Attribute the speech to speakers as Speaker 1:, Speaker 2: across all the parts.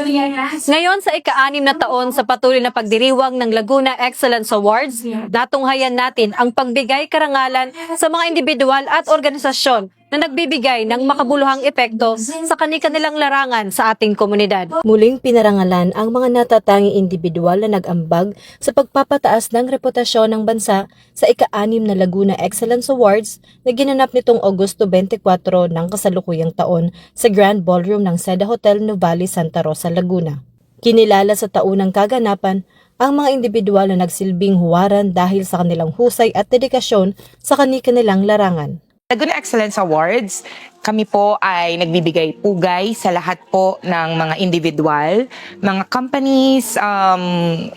Speaker 1: Ngayon sa ika-6 na taon sa patuloy na pagdiriwang ng Laguna Excellence Awards, natunghayan natin ang pagbigay karangalan sa mga individual at organisasyon na nagbibigay ng makabuluhang epekto sa kani-kanilang larangan sa ating komunidad. Muling pinarangalan ang mga natatanging individual na nag-ambag sa pagpapataas ng reputasyon ng bansa sa ika-6 na Laguna Excellence Awards na ginanap nitong Agosto 24 ng kasalukuyang taon sa Grand Ballroom ng Seda Hotel Nuvali, Santa Rosa, Laguna. Kinilala sa taunang kaganapan ang mga individual na nagsilbing huwaran dahil sa kanilang husay at dedikasyon sa kani-kanilang larangan.
Speaker 2: Laguna Excellence Awards, kami po ay nagbibigay pugay sa lahat po ng mga individual, mga companies,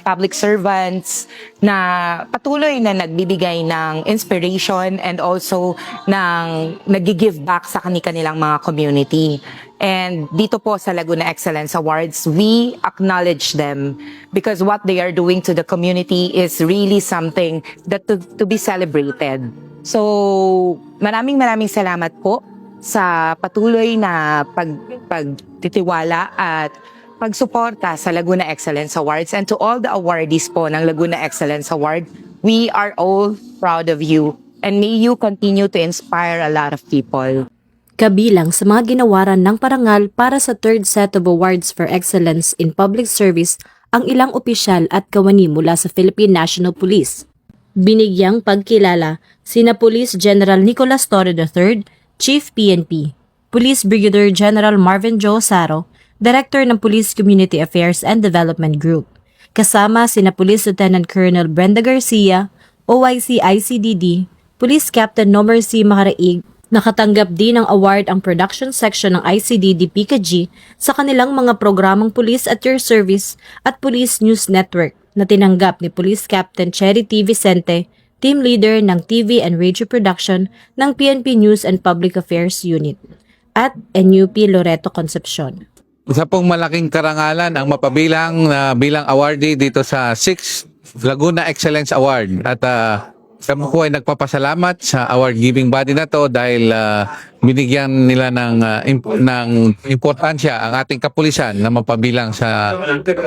Speaker 2: public servants na patuloy na nagbibigay ng inspiration and also ng nag-give back sa kanilang mga community. And dito po sa Laguna Excellence Awards, we acknowledge them because what they are doing to the community is really something that to be celebrated. So, maraming salamat po sa patuloy na pagtitiwala at pagsuporta sa Laguna Excellence Awards, and to all the awardees po ng Laguna Excellence Award, we are all proud of you and may you continue to inspire a lot of people.
Speaker 1: Kabilang sa mga ginawaran ng parangal para sa third set of awards for excellence in public service ang ilang opisyal at kawani mula sa Philippine National Police. Binigyang pagkilala sina Police General Nicolas Torre III, Chief PNP, Police Brigadier General Marvin Joe Saro, Director ng Police Community Affairs and Development Group. Kasama sina Police Lieutenant Colonel Brenda Garcia, OIC ICDD, Police Captain Nomer C. Maharaig. Nakatanggap din ng award ang production section ng ICDD PKG sa kanilang mga programang Police at Your Service at Police News Network na tinanggap ni Police Captain Cherry T. Vicente, team leader ng TV and radio production ng PNP News and Public Affairs Unit, at NUP Loreto Concepcion.
Speaker 3: Isa pong malaking karangalan ang mapabilang na bilang awardee dito sa 6th Laguna Excellence Award. At kami po ay nagpapasalamat sa award-giving body na to dahil binigyan nila ng importansya ang ating kapulisan na mapabilang sa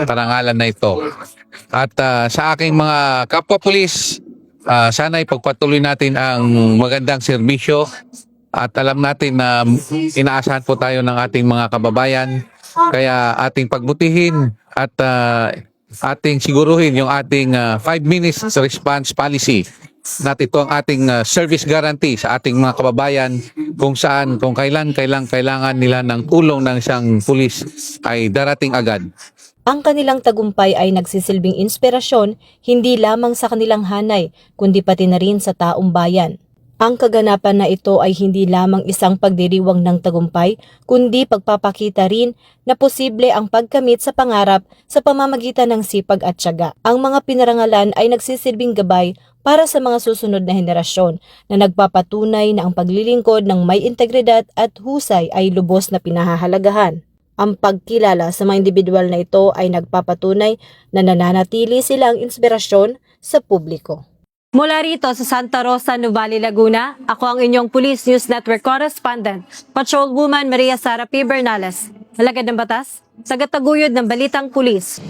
Speaker 3: karangalan na ito. At sa aking mga kapwa-pulis, sana'y pagpatuloy natin ang magandang serbisyo at alam natin na inaasahan po tayo ng ating mga kababayan. Kaya ating pagbutihin at ating siguruhin yung ating 5 minutes response policy. At ito ang ating service guarantee sa ating mga kababayan kung saan, kung kailangan nila ng tulong ng isang pulis ay darating agad.
Speaker 1: Ang kanilang tagumpay ay nagsisilbing inspirasyon hindi lamang sa kanilang hanay, kundi pati na rin sa taong bayan. Ang kaganapan na ito ay hindi lamang isang pagdiriwang ng tagumpay, kundi pagpapakita rin na posible ang pagkamit sa pangarap sa pamamagitan ng sipag at tiyaga. Ang mga pinarangalan ay nagsisilbing gabay para sa mga susunod na henerasyon na nagpapatunay na ang paglilingkod ng may integridad at husay ay lubos na pinahahalagahan. Ang pagkilala sa mga individual na ito ay nagpapatunay na nananatili silang inspirasyon sa publiko. Mula rito sa Santa Rosa, Nuvali, Laguna, ako ang inyong Police News Network Correspondent, Patrolwoman Maria Sara P. Bernales. Alagad ng batas, sagataguyod ng Balitang Pulis.